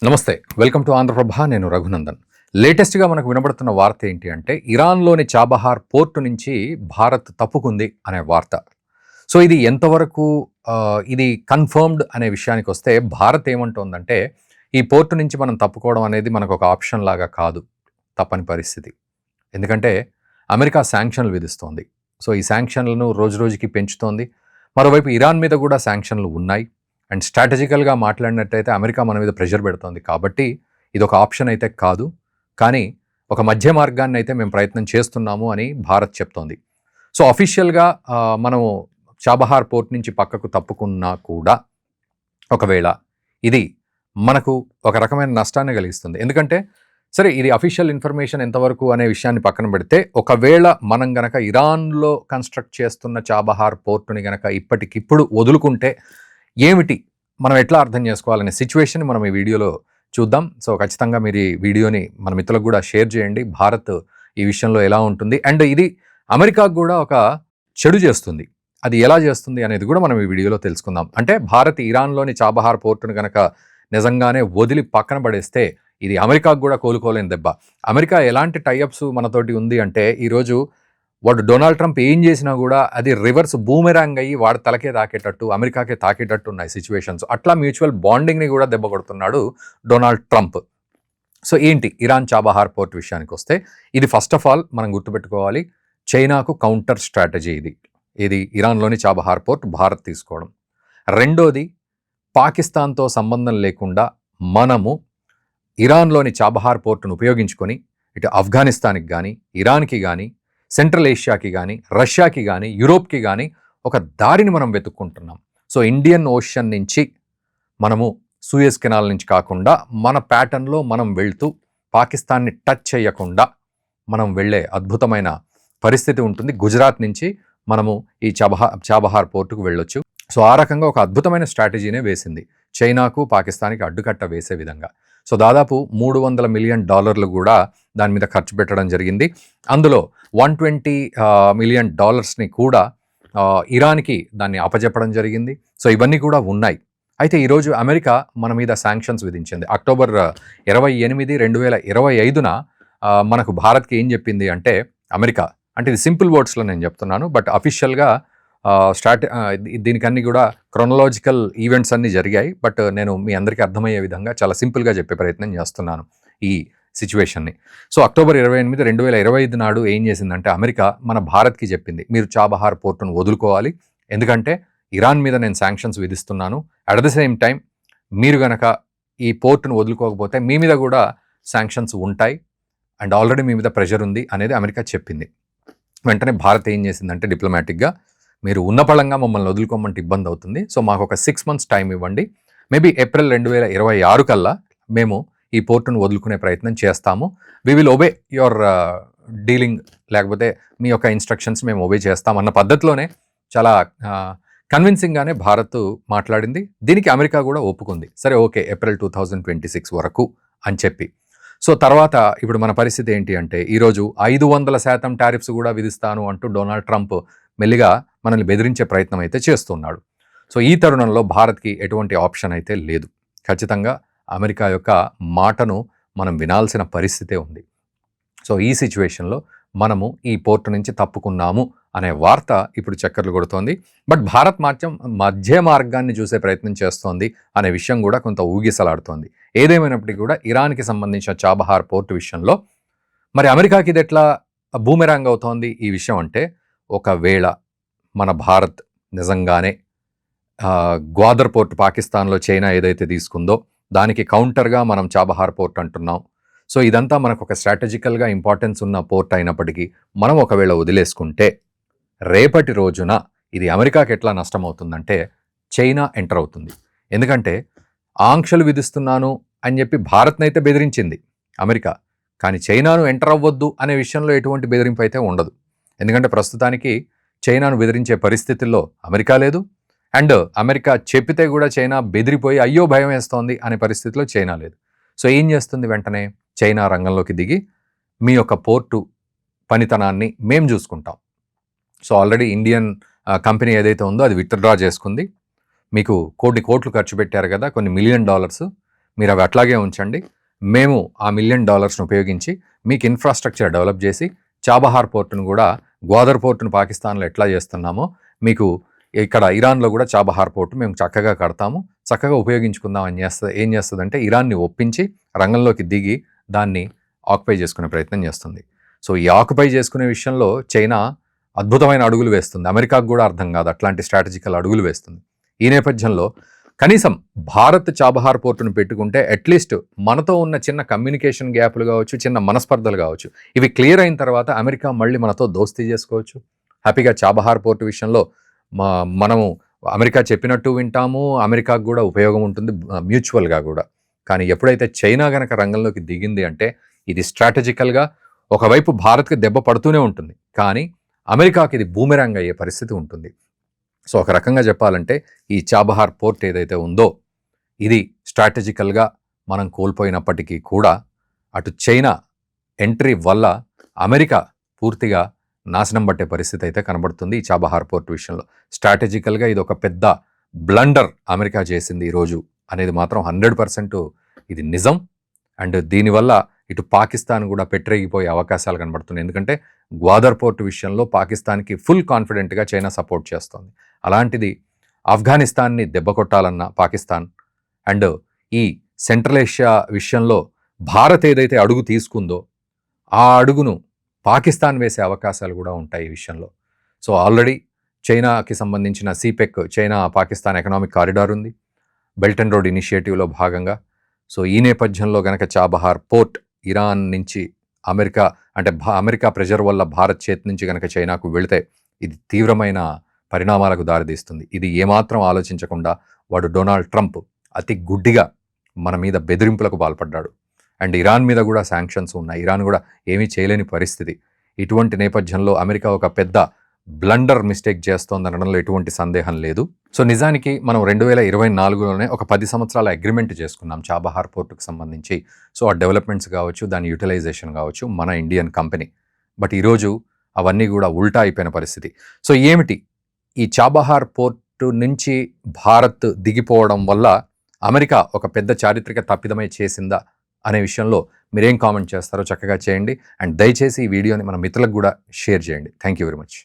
నమస్తే, welcome to Andhraprabha. నేను రఘునందన్. లేటెస్ట్గా మనకు వినబడుతున్న వార్త ఏంటి అంటే ఇరాన్లోని చాబహార్ పోర్టు నుంచి భారత్ తప్పుకుంది అనే వార్త. సో ఇది ఎంతవరకు ఇది కన్ఫర్మ్డ్ అనే విషయానికి వస్తే భారత్ ఏమంటోందంటే ఈ పోర్టు నుంచి మనం తప్పుకోవడం అనేది మనకు ఒక ఆప్షన్ లాగా కాదు, తప్పని పరిస్థితి. ఎందుకంటే అమెరికా శాంక్షన్లు విధిస్తోంది. సో ఈ శాంక్షన్లను రోజు రోజుకి పెంచుతోంది. మరోవైపు ఇరాన్ మీద కూడా శాంక్షన్లు ఉన్నాయి. అండ్ స్ట్రాటజికల్గా మాట్లాడినట్టయితే అమెరికా మన మీద ప్రెషర్ పెడుతోంది. కాబట్టి ఇది ఒక ఆప్షన్ అయితే కాదు, కానీ ఒక మధ్య మార్గాన్ని అయితే మేము ప్రయత్నం చేస్తున్నాము అని భారత్ చెప్తోంది. సో అఫీషియల్గా మనము చాబహార్ పోర్ట్ నుంచి పక్కకు తప్పుకున్నా కూడా ఒకవేళ ఇది మనకు ఒక రకమైన నష్టాన్ని కలిగిస్తుంది. ఎందుకంటే సరే, ఇది అఫీషియల్ ఇన్ఫర్మేషన్ ఎంతవరకు అనే విషయాన్ని పక్కన పెడితే, ఒకవేళ మనం గనక ఇరాన్లో కన్స్ట్రక్ట్ చేస్తున్న చాబహార్ పోర్టుని గనక ఇప్పటికిప్పుడు వదులుకుంటే ఏమిటి, మనం ఎట్లా అర్థం చేసుకోవాలనే సిచ్యువేషన్ మనం ఈ వీడియోలో చూద్దాం. సో ఖచ్చితంగా మీరు ఈ వీడియోని మన మిత్రులకు కూడా షేర్ చేయండి. భారత్ ఈ విషయంలో ఎలా ఉంటుంది అండ్ ఇది అమెరికాకు కూడా ఒక చెడు చేస్తుంది. అది ఎలా చేస్తుంది అనేది కూడా మనం ఈ వీడియోలో తెలుసుకుందాం. అంటే భారత్ ఇరాన్లోని చాబహార్ పోర్టును కనుక నిజంగానే వదిలి పక్కన పడేస్తే ఇది అమెరికాకు కూడా కోలుకోలేని దెబ్బ. అమెరికా ఎలాంటి టైఅప్స్ మనతోటి ఉంది అంటే ఈరోజు వాడు డొనాల్డ్ ట్రంప్ ఏం చేసినా కూడా అది రివర్స్ బూమెరాంగ్ అయ్యి వాడు తలకే తాకేటట్టు, అమెరికాకే తాకేటట్టు ఉన్నాయి సిచ్యువేషన్స్. అట్లా మ్యూచువల్ బాండింగ్ని కూడా దెబ్బ కొడుతున్నాడు డొనాల్డ్ ట్రంప్. సో ఏంటి ఇరాన్ చాబహార్ పోర్ట్ విషయానికి వస్తే, ఇది ఫస్ట్ ఆఫ్ ఆల్ మనం గుర్తుపెట్టుకోవాలి, చైనాకు కౌంటర్ స్ట్రాటజీ ఇది ఇరాన్లోని చాబహార్ పోర్ట్ భారత్ తీసుకోవడం. రెండోది, పాకిస్తాన్తో సంబంధం లేకుండా మనము ఇరాన్లోని చాబహార్ పోర్టును ఉపయోగించుకొని ఇటు ఆఫ్ఘనిస్తాన్కి కానీ, ఇరాన్కి కానీ, సెంట్రల్ ఏషియాకి కానీ, రష్యాకి కానీ, యూరోప్కి కానీ ఒక దారిని మనం వెతుక్కుంటున్నాం. సో ఇండియన్ ఓషన్ నుంచి మనము సూయజ్ కెనాల్ నుంచి కాకుండా మన ప్యాటర్న్లో మనం వెళ్తూ పాకిస్తాన్ని టచ్ చేయకుండా మనం వెళ్ళే అద్భుతమైన పరిస్థితి ఉంటుంది. గుజరాత్ నుంచి మనము ఈ చాబహార్ పోర్టుకు వెళ్ళొచ్చు. సో ఆ రకంగా ఒక అద్భుతమైన స్ట్రాటజీనే వేసింది, చైనాకు పాకిస్తాన్కి అడ్డుకట్ట వేసే విధంగా. సో దాదాపు $300 మిలియన్ కూడా దాని మీద ఖర్చు పెట్టడం జరిగింది. అందులో $120 మిలియన్ కూడా ఇరాన్కి దాన్ని అప్పచెప్పడం జరిగింది. సో ఇవన్నీ కూడా ఉన్నాయి. అయితే ఈరోజు అమెరికా మన మీద శాంక్షన్స్ విధించింది. అక్టోబర్ 28, 2025న మనకు భారత్కి ఏం చెప్పింది అంటే అమెరికా, అంటే ఇది సింపుల్ వర్డ్స్లో నేను చెప్తున్నాను, బట్ అఫీషియల్గా దీనికన్నీ కూడా క్రొనలాజికల్ ఈవెంట్స్ అన్నీ జరిగాయి. బట్ నేను మీ అందరికీ అర్థమయ్యే విధంగా చాలా సింపుల్గా చెప్పే ప్రయత్నం చేస్తున్నాను ఈ సిచ్యువేషన్ని. సో అక్టోబర్ 28, 2025 నాడు ఏం చేసిందంటే అమెరికా మన భారత్కి చెప్పింది, మీరు చాబహార్ పోర్టును వదులుకోవాలి, ఎందుకంటే ఇరాన్ మీద నేను శాంక్షన్స్ విధిస్తున్నాను. అట్ ద సేమ్ టైం మీరు గనక ఈ పోర్టును వదులుకోకపోతే మీ మీద కూడా శాంక్షన్స్ ఉంటాయి అండ్ ఆల్రెడీ మీ మీద ప్రెషర్ ఉంది అనేది అమెరికా చెప్పింది. వెంటనే భారత్ ఏం చేసిందంటే డిప్లొమాటిక్గా, మీరు ఉన్నపళంగా మమ్మల్ని వదులుకోమంటే ఇబ్బంది అవుతుంది, సో మాకు ఒక 6 months టైం ఇవ్వండి, మేబీ ఏప్రిల్ 2026 కల్లా మేము ఈ పోర్టును వదులుకునే ప్రయత్నం చేస్తాము, we will obey your dealing, లేకపోతే మీ యొక్క ఇన్స్ట్రక్షన్స్ మేము ఒబే చేస్తాం అన్న పద్ధతిలోనే చాలా కన్విన్సింగ్గానే భారత్ మాట్లాడింది. దీనికి అమెరికా కూడా ఒప్పుకుంది, సరే ఓకే ఏప్రిల్ 2026 వరకు అని చెప్పి. సో తర్వాత ఇప్పుడు మన పరిస్థితి ఏంటి అంటే ఈరోజు 500% టారిఫ్స్ కూడా విధిస్తాను అంటూ డొనాల్డ్ ట్రంప్ మెల్లిగా మనల్ని బెదిరించే ప్రయత్నం అయితే చేస్తున్నాడు. సో ఈ తరుణంలో భారత్కి ఎటువంటి ఆప్షన్ అయితే లేదు. ఖచ్చితంగా అమెరికా యొక్క మాటను మనం వినాల్సిన పరిస్థితే ఉంది. సో ఈ సిచ్యువేషన్లో మనము ఈ పోర్టు నుంచి తప్పుకున్నాము అనే వార్త ఇప్పుడు చక్కర్లు కొడుతోంది. బట్ భారత్ మాత్రం మధ్య మార్గాన్ని చూసే ప్రయత్నం చేస్తోంది అనే విషయం కూడా కొంత ఊగిసలాడుతోంది. ఏదేమైనప్పటికీ కూడా ఇరాన్కి సంబంధించిన చాబహార్ పోర్టు విషయంలో మరి అమెరికాకి ఇది ఎట్లా బూమెరాంగ్ అవుతోంది ఈ విషయం అంటే, ఒకవేళ మన భారత్ నిజంగానే గ్వాదర్ పోర్ట్ పాకిస్తాన్లో చైనా ఏదైతే తీసుకుందో దానికి కౌంటర్గా మనం చాబహార్ పోర్ట్ అంటున్నాం. సో ఇదంతా మనకు ఒక స్ట్రాటజికల్గా ఇంపార్టెన్స్ ఉన్న పోర్ట్ అయినప్పటికీ మనం ఒకవేళ వదిలేసుకుంటే రేపటి రోజున ఇది అమెరికాకి ఎట్లా నష్టం అవుతుందంటే చైనా ఎంటర్ అవుతుంది. ఎందుకంటే ఆంక్షలు విధిస్తున్నాను అని చెప్పి భారత్నైతే బెదిరించింది అమెరికా, కానీ చైనాను ఎంటర్ అవ్వద్దు అనే విషయంలో ఎటువంటి బెదిరింపు అయితే ఉండదు. ఎందుకంటే ప్రస్తుతానికి చైనాను బెదిరించే పరిస్థితుల్లో అమెరికా లేదు, అండ్ అమెరికా చెప్పితే కూడా చైనా బెదిరిపోయి అయ్యో భయం వేస్తోంది అనే పరిస్థితిలో చైనా లేదు. సో ఏం చేస్తుంది, వెంటనే చైనా రంగంలోకి దిగి మీ యొక్క పోర్టు పనితనాన్ని మేము చూసుకుంటాం. సో ఆల్రెడీ ఇండియన్ కంపెనీ ఏదైతే ఉందో అది విత్డ్రా చేసుకుంది. మీకు కోట్లు ఖర్చు పెట్టారు కదా, కొన్ని $1 మిలియన్, మీరు అవి అట్లాగే ఉంచండి. మేము ఆ $1 మిలియన్ ఉపయోగించి మీకు ఇన్ఫ్రాస్ట్రక్చర్ డెవలప్ చేసి చాబహార్ పోర్టును కూడా, గ్వాదర్ పోర్టును పాకిస్తాన్లో ఎట్లా చేస్తున్నామో మీకు ఇక్కడ ఇరాన్లో కూడా చాబహార్ పోర్టు మేము చక్కగా కడతాము, చక్కగా ఉపయోగించుకుందాం అని ఏం చేస్తుందంటే ఇరాన్ని ఒప్పించి రంగంలోకి దిగి దాన్ని ఆక్యుపై చేసుకునే ప్రయత్నం చేస్తుంది. సో ఈ ఆక్యుపై చేసుకునే విషయంలో చైనా అద్భుతమైన అడుగులు వేస్తుంది. అమెరికాకు కూడా అర్థం కాదు, అట్లాంటి స్ట్రాటజికల్ అడుగులు వేస్తుంది. ఈ నేపథ్యంలో కనీసం భారత్ చాబహార్ పోర్టును పెట్టుకుంటే అట్లీస్ట్ మనతో ఉన్న చిన్న కమ్యూనికేషన్ గ్యాప్లు కావచ్చు, చిన్న మనస్పర్ధలు కావచ్చు, ఇవి క్లియర్ అయిన తర్వాత అమెరికా మళ్ళీ మనతో దోస్తీ చేసుకోవచ్చు. హ్యాపీగా చాబహార్ పోర్టు విషయంలో మనము అమెరికా చెప్పినట్టు వింటాము, అమెరికాకు కూడా ఉపయోగం ఉంటుంది మ్యూచువల్గా కూడా. కానీ ఎప్పుడైతే చైనా గనక రంగంలోకి దిగింది అంటే ఇది స్ట్రాటజికల్గా ఒకవైపు భారత్కి దెబ్బ పడుతూనే ఉంటుంది, కానీ అమెరికాకి ఇది బూమెరాంగ్ అయ్యే పరిస్థితి ఉంటుంది. సో ఒక రకంగా చెప్పాలంటే ఈ చాబహార్ పోర్ట్ ఏదైతే ఉందో ఇది స్ట్రాటజికల్గా మనం కోల్పోయినప్పటికీ కూడా అటు చైనా ఎంట్రీ వల్ల అమెరికా పూర్తిగా నాశనం పట్టే పరిస్థితి అయితే కనబడుతుంది ఈ చాబహార్ పోర్ట్ విషయంలో. స్ట్రాటజికల్గా ఇది ఒక పెద్ద బ్లండర్ అమెరికా చేసింది ఈరోజు అనేది మాత్రం 100% ఇది నిజం. అండ్ దీనివల్ల ఇటు పాకిస్తాన్ కూడా పెట్టరేగిపోయే అవకాశాలు కనబడుతున్నాయి. ఎందుకంటే గ్వాదర్ పోర్ట్ విషయంలో పాకిస్తాన్కి ఫుల్ కాన్ఫిడెంట్గా చైనా సపోర్ట్ చేస్తుంది. అలాంటిది ఆఫ్ఘనిస్తాన్ని దెబ్బ కొట్టాలన్న పాకిస్తాన్ అండ్ ఈ సెంట్రల్ ఏషియా విషయంలో భారత్ ఏదైతే అడుగు తీసుకుందో ఆ అడుగును పాకిస్తాన్ వేసే అవకాశాలు కూడా ఉంటాయి ఈ విషయంలో. సో ఆల్రెడీ చైనాకి సంబంధించిన సిపెక్, చైనా పాకిస్తాన్ ఎకనామిక్ కారిడార్ ఉంది, బెల్ట్ అండ్ రోడ్ ఇనిషియేటివ్లో భాగంగా. సో ఈ నేపథ్యంలో గనక చాబహార్ పోర్ట్ ఇరాన్ నుంచి అమెరికా ప్రెషర్ వల్ల భారత్ చేతి నుంచి గనక చైనాకు వెళితే ఇది తీవ్రమైన పరిణామాలకు దారితీస్తుంది. ఇది ఏమాత్రం ఆలోచించకుండా వాడు డొనాల్డ్ ట్రంప్ అతి గుడ్డిగా మన మీద బెదిరింపులకు పాల్పడ్డాడు. అండ్ ఇరాన్ మీద కూడా శాంక్షన్స్ ఉన్నాయి, ఇరాన్ కూడా ఏమీ చేయలేని పరిస్థితి. ఇటువంటి నేపథ్యంలో అమెరికా ఒక పెద్ద బ్లండర్ మిస్టేక్ చేస్తోందనడంలో ఎటువంటి సందేహం లేదు. సో నిజానికి మనం 2024లోనే ఒక 10 సంవత్సరాల అగ్రిమెంట్ చేసుకున్నాం చాబహార్ పోర్టుకు సంబంధించి. సో ఆ డెవలప్మెంట్స్ కావచ్చు, దాని యూటిలైజేషన్ కావచ్చు, మన ఇండియన్ కంపెనీ. బట్ ఈరోజు అవన్నీ కూడా ఉల్టా అయిపోయిన పరిస్థితి. సో ఏమిటి ఈ చాబహార్ పోర్టు నుంచి భారత్ దిగిపోవడం వల్ల అమెరికా ఒక పెద్ద చారిత్రక తప్పిదమై చేసిందా అనే విషయంలో మీరేం కామెంట్ చేస్తారో చక్కగా చేయండి. అండ్ దయచేసి ఈ వీడియోని మన మిత్రులకు కూడా షేర్ చేయండి. Thank you very much.